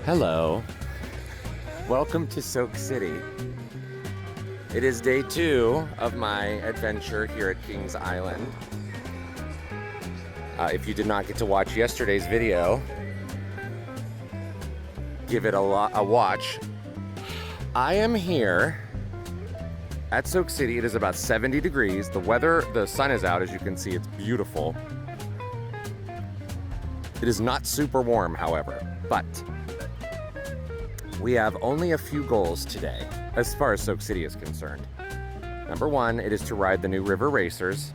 Hello. Welcome to Soak City. It is day 2 of my adventure here at Kings Island. If you did not get to watch yesterday's video, give it a watch. I am here at Soak City. It is about 70 degrees. The sun is out, as you can see. It's beautiful. It is not super warm, however, but we have only a few goals today, as far as Soak City is concerned. Number 1, it is to ride the new river racers,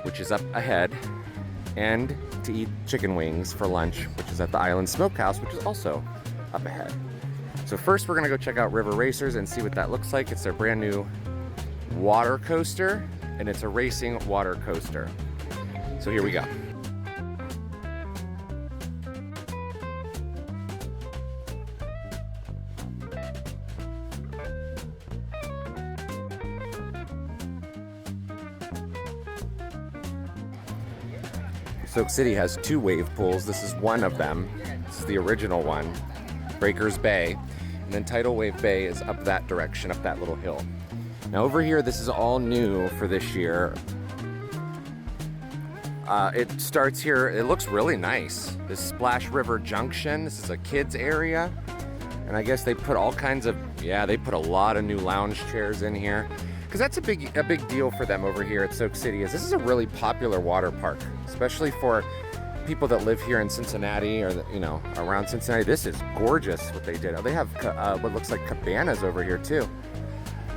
which is up ahead, and to eat chicken wings for lunch, which is at the Island Smokehouse, which is also up ahead. So first, we're gonna go check out River Racers and see what that looks like. It's their brand new water coaster, and it's a racing water coaster. So here we go. Soak City has 2 wave pools. This is one of them. This is the original one, Breakers Bay. And then Tidal Wave Bay is up that direction, up that little hill. Now over here, this is all new for this year. It starts here, it looks really nice. This Splash River Junction, this is a kids area. And I guess they put all kinds of, they put a lot of new lounge chairs in here. Because that's a big deal for them over here at Soak City. This is a really popular water park, especially for people that live here in Cincinnati or around Cincinnati. This is gorgeous what they did. Oh, they have what looks like cabanas over here too.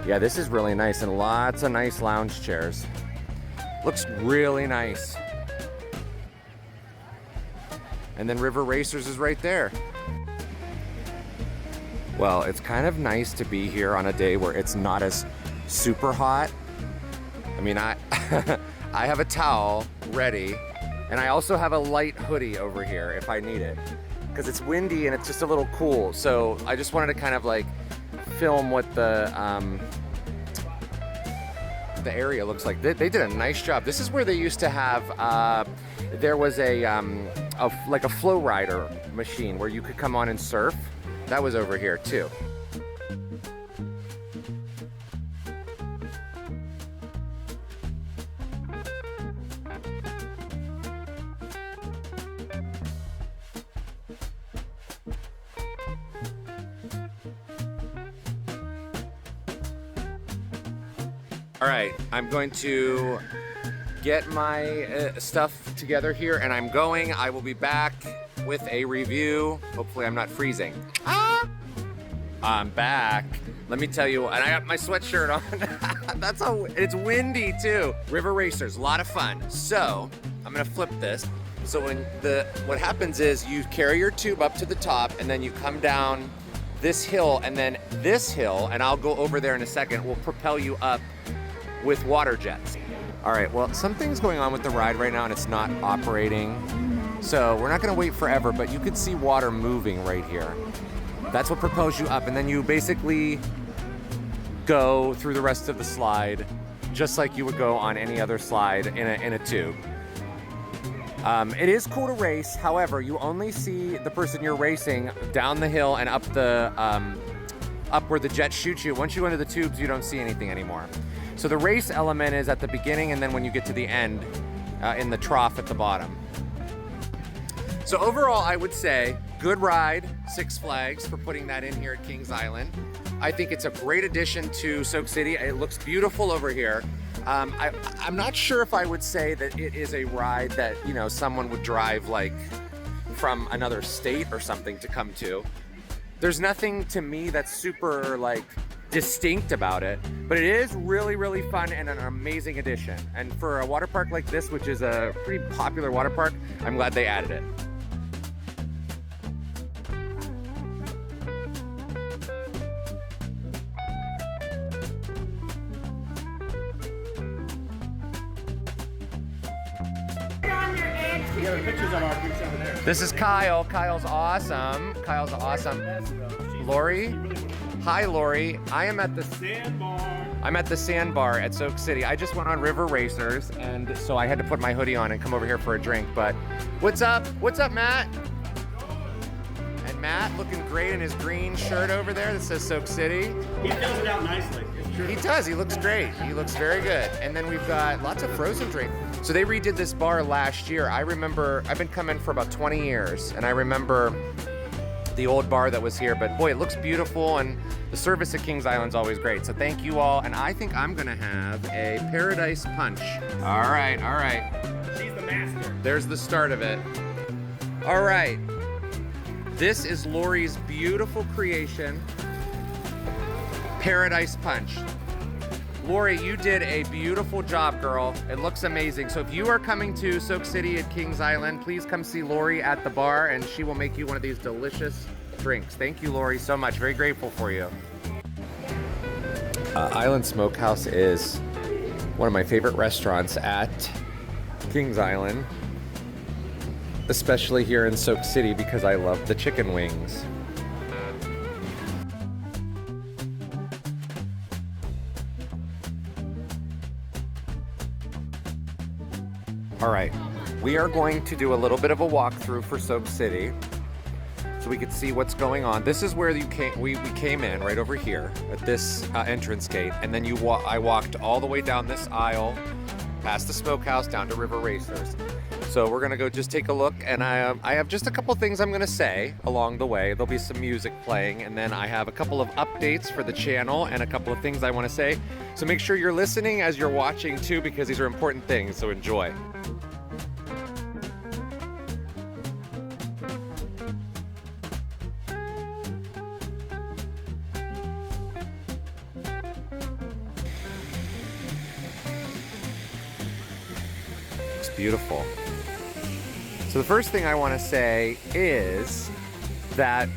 Yeah, this is really nice, and lots of nice lounge chairs. Looks really nice. And then River Racers is right there. Well, it's kind of nice to be here on a day where it's not as super hot. I mean, I I have a towel ready, and I also have a light hoodie over here if I need it, because it's windy and it's just a little cool. So I just wanted to kind of like film what the area looks like. They did a nice job. This is where they used to have there was like a flow rider machine where you could come on and surf. That was over here too. All right, I'm going to get my stuff together here, and I will be back with a review. Hopefully I'm not freezing. I'm back. Let me tell you, and I got my sweatshirt on. It's windy too. River Racers, a lot of fun. So I'm gonna flip this. So what happens is you carry your tube up to the top, and then you come down this hill, and then this hill, and I'll go over there in a second, will propel you up with water jets. All right, well, something's going on with the ride right now and it's not operating. So we're not gonna wait forever, but you could see water moving right here. That's what propels you up, and then you basically go through the rest of the slide just like you would go on any other slide in a tube. It is cool to race, however, you only see the person you're racing down the hill and up where the jet shoots you. Once you go into the tubes, you don't see anything anymore. So the race element is at the beginning, and then when you get to the end, in the trough at the bottom. So overall, I would say, good ride, Six Flags, for putting that in here at Kings Island. I think it's a great addition to Soak City. It looks beautiful over here. I'm not sure if I would say that it is a ride that, someone would drive like from another state or something to come to. There's nothing to me that's super like distinct about it, but it is really, really fun and an amazing addition. And for a water park like this, which is a pretty popular water park, I'm glad they added it. This is Kyle. Kyle's awesome. Lori. Hi, Lori. I am at the sandbar. I'm at the sandbar at Soak City. I just went on River Racers, and so I had to put my hoodie on and come over here for a drink. But what's up? What's up, Matt? And Matt looking great in his green shirt over there that says Soak City. He fills it out nicely. It's true. He does. He looks great. He looks very good. And then we've got lots of frozen drink. So they redid this bar last year. I remember, I've been coming for about 20 years, and I remember the old bar that was here, but boy, it looks beautiful, and the service at Kings Island's always great. So thank you all, and I think I'm gonna have a Paradise Punch. All right. She's the master. There's the start of it. All right. This is Lori's beautiful creation, Paradise Punch. Lori, you did a beautiful job, girl. It looks amazing. So if you are coming to Soak City at Kings Island, please come see Lori at the bar, and she will make you one of these delicious drinks. Thank you, Lori, so much. Very grateful for you. Island Smokehouse is one of my favorite restaurants at Kings Island, especially here in Soak City because I love the chicken wings. All right, we are going to do a little bit of a walkthrough for Soak City so we could see what's going on. This is where you came, we came in right over here at this entrance gate, and then I walked all the way down this aisle, past the smokehouse, down to River Racers. So we're gonna go just take a look, and I have just a couple things I'm gonna say along the way. There'll be some music playing, and then I have a couple of updates for the channel and a couple of things I wanna say. So make sure you're listening as you're watching too, because these are important things, so enjoy. Beautiful. So the first thing I want to say is that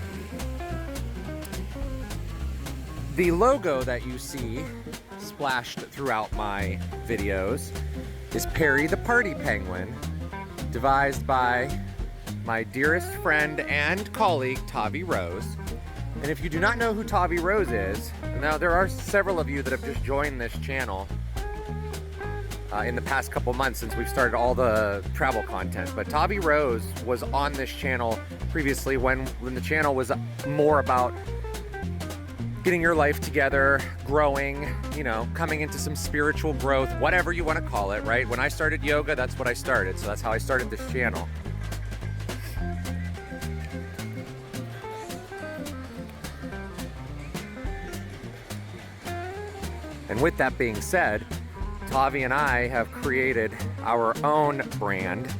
the logo that you see splashed throughout my videos is Perry the Party Penguin, devised by my dearest friend and colleague, Tavi Rose. And if you do not know who Tavi Rose is, now there are several of you that have just joined this channel in the past couple months since we've started all the travel content. But Tavi Rose was on this channel previously when the channel was more about getting your life together, growing, you know, coming into some spiritual growth, whatever you want to call it, right? When I started yoga, that's what I started. So that's how I started this channel. And with that being said, Tavi and I have created our own brand,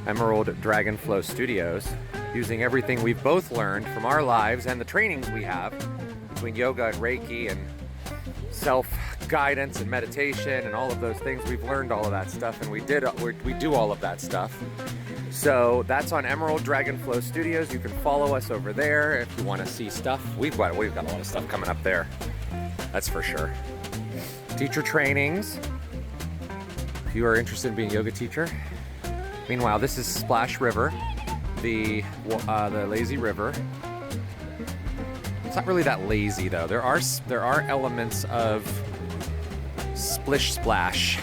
Emerald Dragon Flow Studios, using everything we've both learned from our lives and the trainings we have between yoga and Reiki and self-guidance and meditation and all of those things. We've learned all of that stuff, and we do all of that stuff. So that's on Emerald Dragon Flow Studios. You can follow us over there if you want to see stuff. We've got a lot of stuff coming up there, that's for sure. Teacher trainings, if you are interested in being a yoga teacher. Meanwhile, this is Splash River, the lazy river. It's not really that lazy though. There are elements of splish splash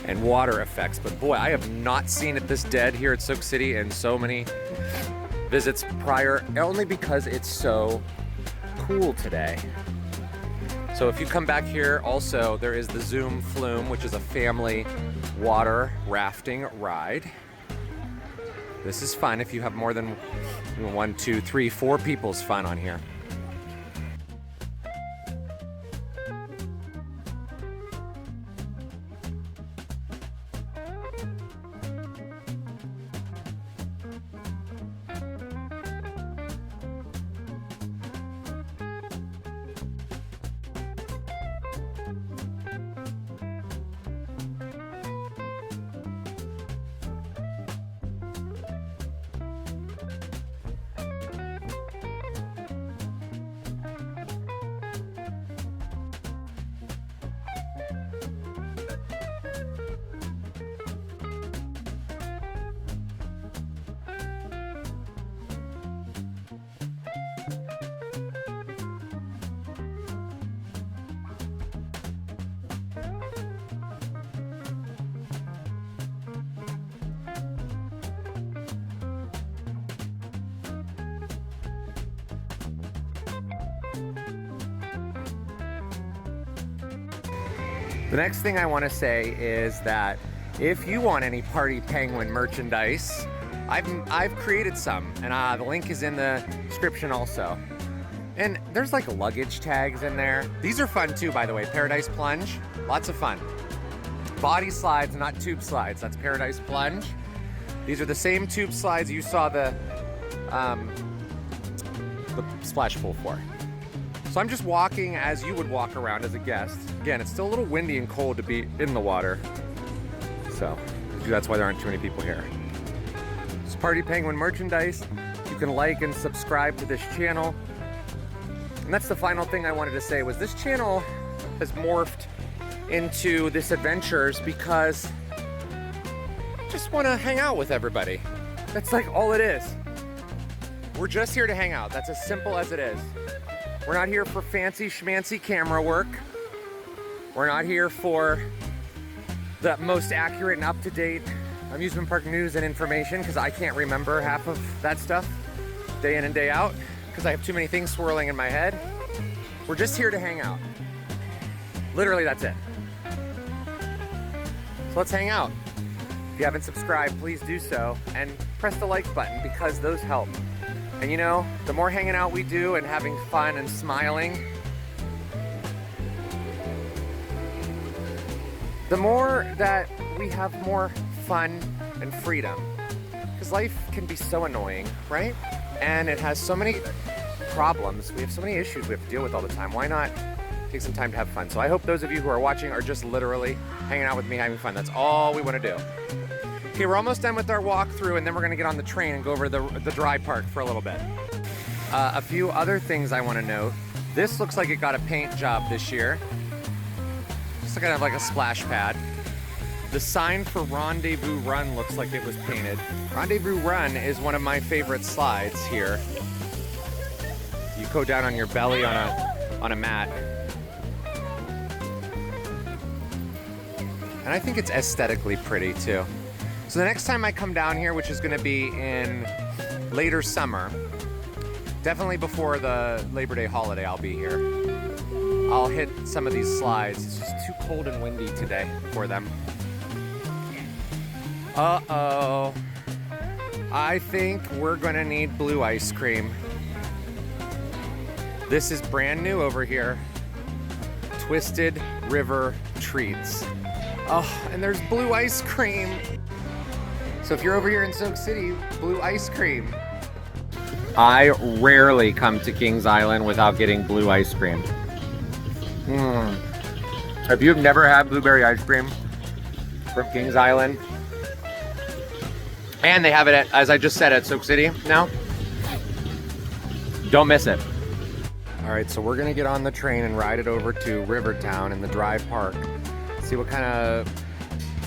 and water effects, but boy, I have not seen it this dead here at Soak City in so many visits prior, only because it's so cool today. So if you come back here, also there is the Zoom Flume, which is a family water rafting ride. This is fun if you have more than 1, 2, 3, 4 people's fun on here. The next thing I want to say is that if you want any Party Penguin merchandise, I've created some, and the link is in the description also. And there's like luggage tags in there. These are fun too, by the way. Paradise Plunge, lots of fun. Body slides, not tube slides. That's Paradise Plunge. These are the same tube slides you saw the splash pool for. So I'm just walking as you would walk around as a guest. Again, it's still a little windy and cold to be in the water. So that's why there aren't too many people here. It's Party Penguin merchandise. You can like and subscribe to this channel. And that's the final thing I wanted to say was this channel has morphed into this adventures because I just want to hang out with everybody. That's like all it is. We're just here to hang out. That's as simple as it is. We're not here for fancy schmancy camera work. We're not here for the most accurate and up-to-date amusement park news and information because I can't remember half of that stuff day in and day out because I have too many things swirling in my head. We're just here to hang out. Literally, that's it. So let's hang out. If you haven't subscribed, please do so and press the like button because those help. And you know, the more hanging out we do and having fun and smiling, the more that we have more fun and freedom. Because life can be so annoying, right? And it has so many problems. We have so many issues we have to deal with all the time. Why not take some time to have fun? So I hope those of you who are watching are just literally hanging out with me, having fun. That's all we want to do. Okay, we're almost done with our walkthrough, and then we're going to get on the train and go over to the dry park for a little bit. A few other things I want to note. This looks like it got a paint job this year. Just kind of like a splash pad. The sign for Rendezvous Run looks like it was painted. Rendezvous Run is one of my favorite slides here. You go down on your belly on a mat. And I think it's aesthetically pretty too. So the next time I come down here, which is gonna be in later summer, definitely before the Labor Day holiday, I'll be here. I'll hit some of these slides. It's just too cold and windy today for them. Uh-oh. I think we're gonna need blue ice cream. This is brand new over here. Twisted River Treats. Oh, and there's blue ice cream. So if you're over here in Soak City, blue ice cream. I rarely come to Kings Island without getting blue ice cream. If you've never had blueberry ice cream from Kings Island, and they have it at, as I just said, at Soak City now, don't miss it. All right, so we're gonna get on the train and ride it over to Rivertown in the Drive Park. See what kind of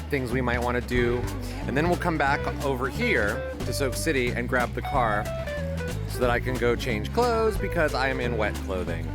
things we might want to do. And then we'll come back over here to Soak City and grab the car so that I can go change clothes because I am in wet clothing.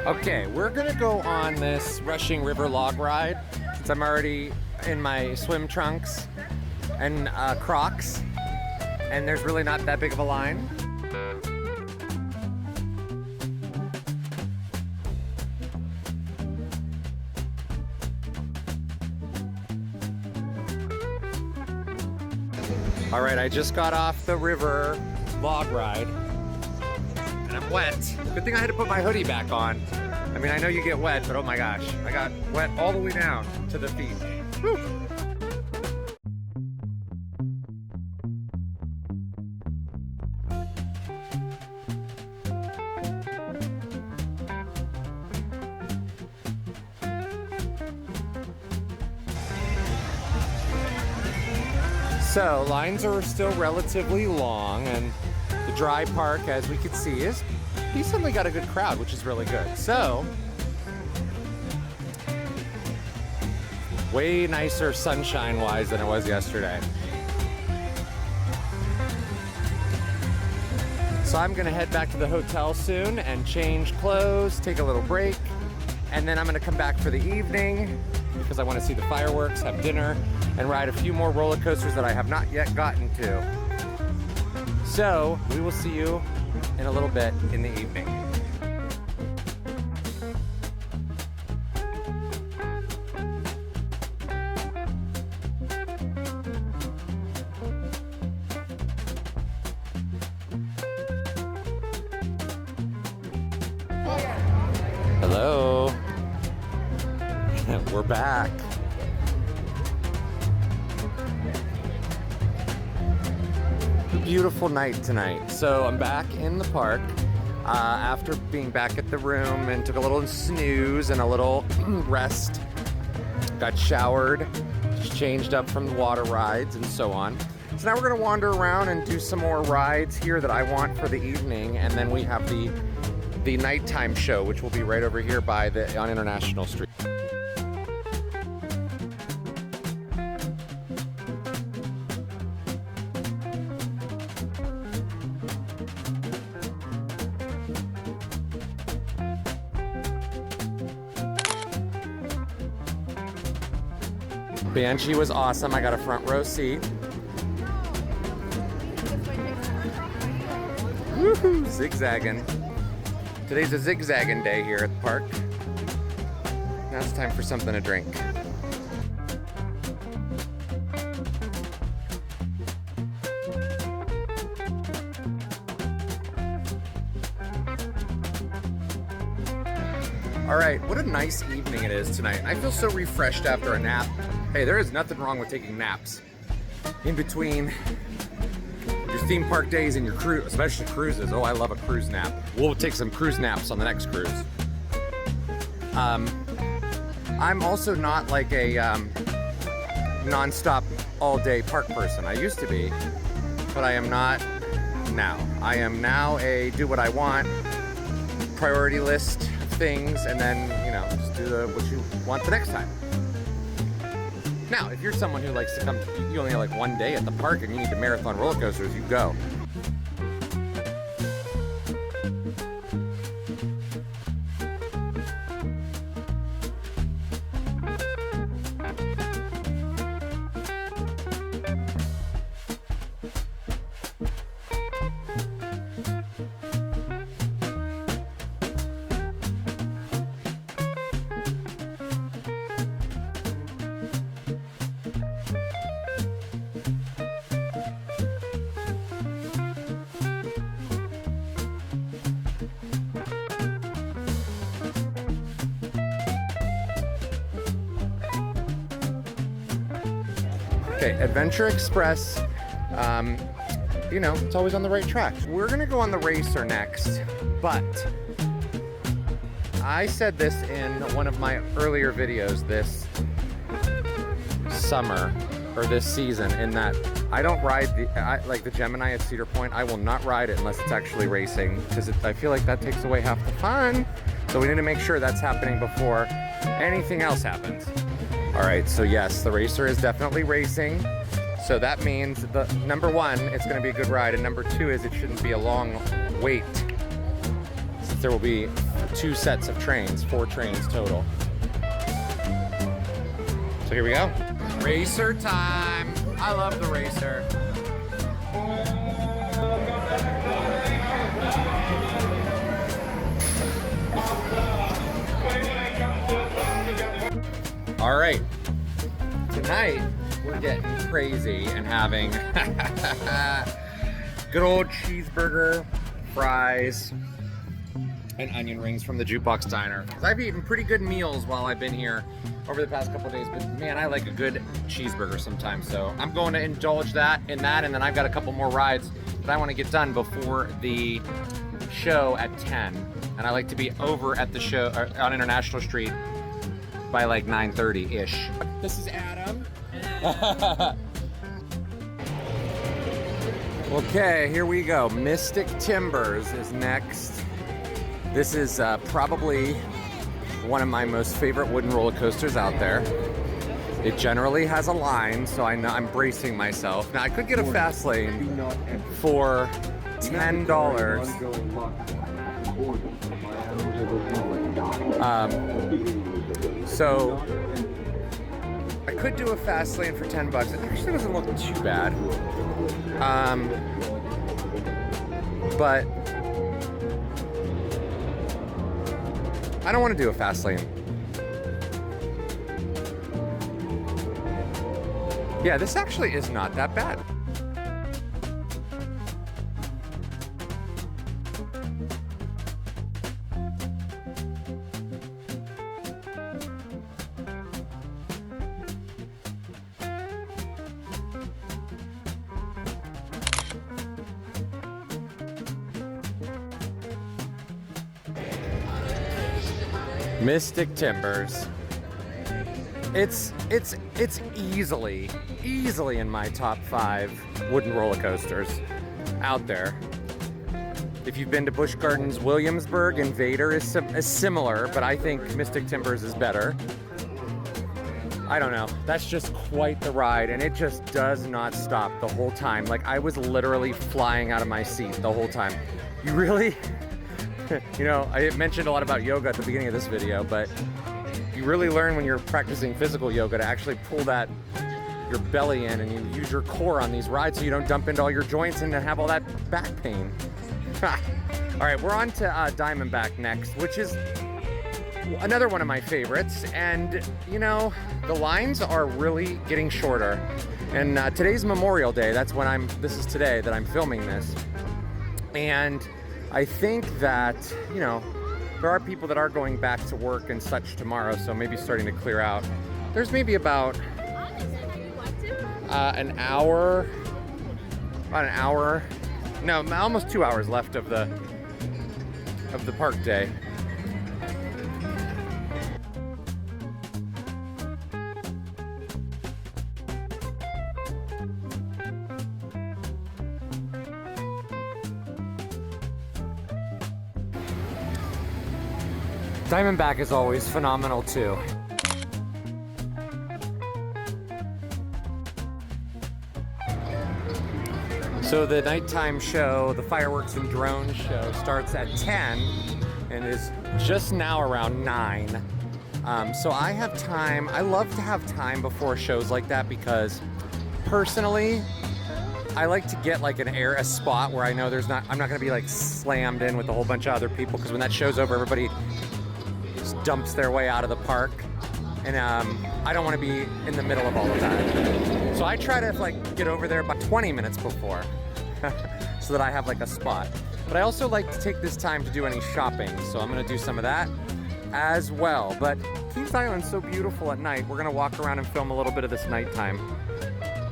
Okay, we're gonna go on this Rushing River log ride since I'm already in my swim trunks and Crocs, and there's really not that big of a line. All right, I just got off the river log ride and I'm wet. Good thing I had to put my hoodie back on. I mean, I know you get wet, but oh my gosh, I got wet all the way down to the feet. Whew. So lines are still relatively long, and the dry park, as we can see, is decently got a good crowd, which is really good. So way nicer sunshine wise than it was yesterday. So I'm gonna head back to the hotel soon and change clothes, take a little break, and then I'm gonna come back for the evening because I want to see the fireworks, have dinner, and ride a few more roller coasters that I have not yet gotten to. So we will see you in a little bit in the evening. Hello. We're back. Beautiful night tonight. So I'm back in the park after being back at the room, and took a little snooze and a little rest. Got showered, just changed up from the water rides and so on. So now we're gonna wander around and do some more rides here that I want for the evening, and then we have the nighttime show, which will be right over here on International Street. Banshee was awesome. I got a front row seat. Woohoo! Zigzagging. Today's a zigzagging day here at the park. Now it's time for something to drink. All right, what a nice evening it is tonight. I feel so refreshed after a nap. Hey, there is nothing wrong with taking naps in between your theme park days and your cruise, especially cruises. Oh, I love a cruise nap. We'll take some cruise naps on the next cruise. I'm also not like a non-stop all-day park person. I used to be, but I am not now. I am now a do what I want, priority list things, and then, you know, just do what you want the next time. Now, if you're someone who likes to come, you only have like one day at the park and you need to marathon roller coasters, you go. Okay, Adventure Express, you know, it's always on the right track. We're gonna go on the racer next, but I said this in one of my earlier videos this summer, or this season, in that I don't ride like the Gemini at Cedar Point. I will not ride it unless it's actually racing, because I feel like that takes away half the fun. So we need to make sure that's happening before anything else happens. All right, so yes, the racer is definitely racing. So that means number one, it's gonna be a good ride, and number two is it shouldn't be a long wait, since there will be 2 sets of trains, 4 trains total. So here we go. Racer time. I love the racer. All right, tonight we're getting crazy and having good old cheeseburger, fries, and onion rings from the Jukebox Diner. 'Cause I've eaten pretty good meals while I've been here over the past couple days, but man, I like a good cheeseburger sometimes. So I'm going to indulge in that, and then I've got a couple more rides that I want to get done before the show at 10. And I like to be over at the show on International Street by like 9:30-ish. This is Adam. Okay, here we go. Mystic Timbers is next. This is probably one of my most favorite wooden roller coasters out there. It generally has a line, so I'm bracing myself. Now I could get a fast lane for $10. So I could do a fast lane for 10 bucks. It actually doesn't look too bad. But I don't want to do a fast lane. Yeah, this actually is not that bad. Mystic Timbers. It's easily in my top 5 wooden roller coasters out there. If you've been to Busch Gardens Williamsburg, Invader is similar, but I think Mystic Timbers is better. I don't know. That's just quite the ride, and it just does not stop the whole time. Like, I was literally flying out of my seat the whole time. You really... You know, I mentioned a lot about yoga at the beginning of this video, but you really learn when you're practicing physical yoga to actually pull your belly in, and you use your core on these rides so you don't dump into all your joints and have all that back pain. All right, we're on to Diamondback next, which is another one of my favorites. And you know, the lines are really getting shorter. And today's Memorial Day. That's when this is today that I'm filming this. And I think that, you know, there are people that are going back to work and such tomorrow, so maybe starting to clear out. There's maybe about an hour, no, almost 2 hours left of the park day. Diamondback is always phenomenal too. So the nighttime show, the fireworks and drone show, starts at 10 and is just now around 9. So I have time. I love to have time before shows like that because personally, I like to get like a spot where I know I'm not gonna be like slammed in with a whole bunch of other people, because when that show's over, everybody just dumps their way out of the park. And I don't want to be in the middle of all of that. So I try to like get over there about 20 minutes before so that I have like a spot. But I also like to take this time to do any shopping, so I'm gonna do some of that as well. But Kings Island's so beautiful at night. We're gonna walk around and film a little bit of this nighttime.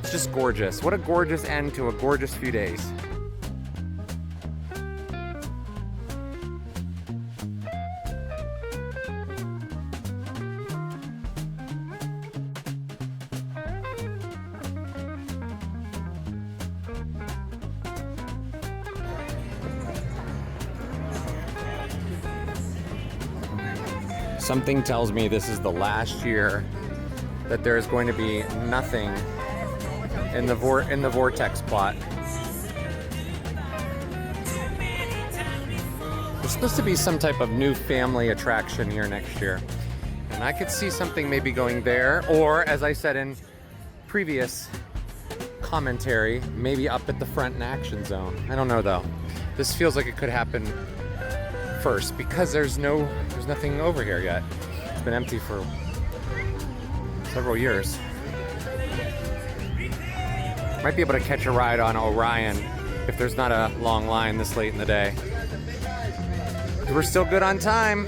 It's just gorgeous. What a gorgeous end to a gorgeous few days. Something tells me this is the last year that there is going to be nothing in the vortex plot. There's supposed to be some type of new family attraction here next year, and I could see something maybe going there, or as I said in previous commentary, maybe up at the front in Action Zone. I don't know though. This feels like it could happen first because there's nothing over here yet. It's been empty for several years. Might be able to catch a ride on Orion if there's not a long line this late in the day. We're still good on time.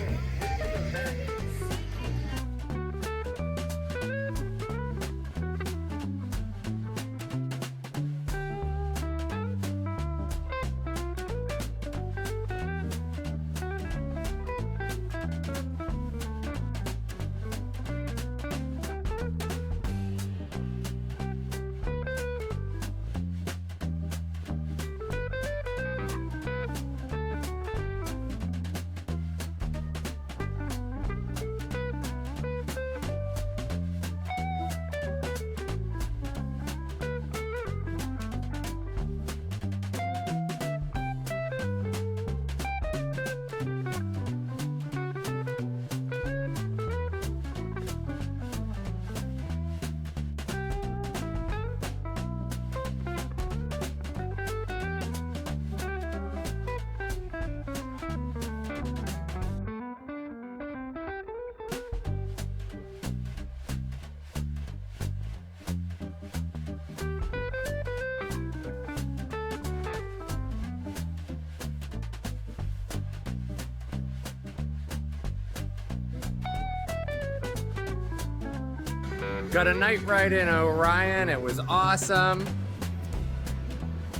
Got a night ride in Orion. It was awesome.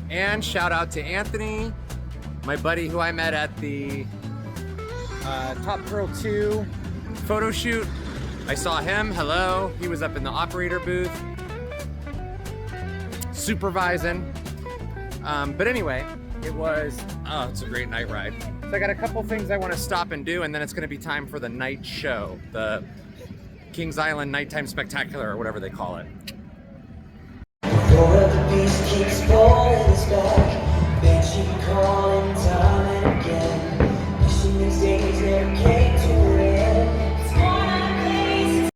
And shout out to Anthony, my buddy who I met at the Top Girl 2 photo shoot. I saw him. Hello. He was up in the operator booth supervising. But anyway, it's a great night ride. So I got a couple things I want to stop and do, and then it's going to be time for the night show. The Kings Island Nighttime Spectacular, or whatever they call it. The beast keeps falling his back, they keep calling time and again. Wishing these days never came to an end. It's one place.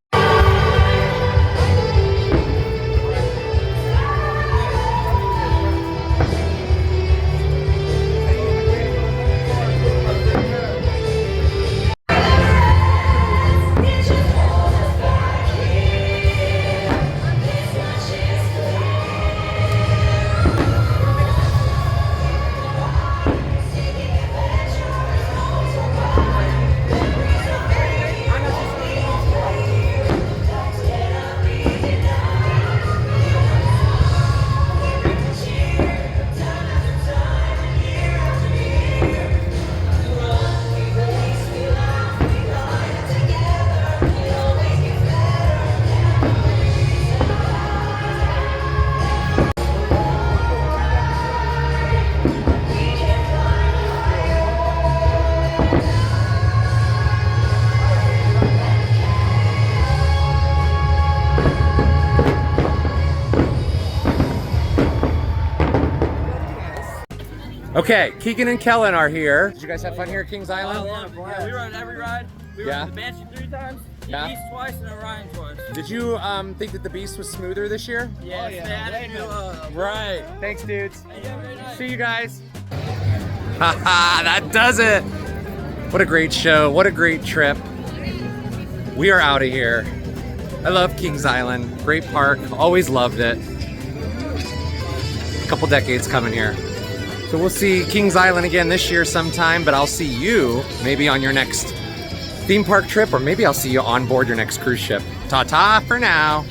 Okay, Keegan and Kellen are here. Did you guys have fun here at Kings Island? Yeah, we rode every ride. We Yeah. rode the Banshee 3 times, the Yeah. Beast twice, and Orion twice. Did you think that the Beast was smoother this year? Yes, they added new, Right. Thanks, dudes. Hey, have a great night. See you guys. Haha, that does it. What a great show. What a great trip. We are out of here. I love Kings Island. Great park. Always loved it. A couple decades coming here. So we'll see Kings Island again this year sometime, but I'll see you maybe on your next theme park trip, or maybe I'll see you on board your next cruise ship. Ta-ta for now.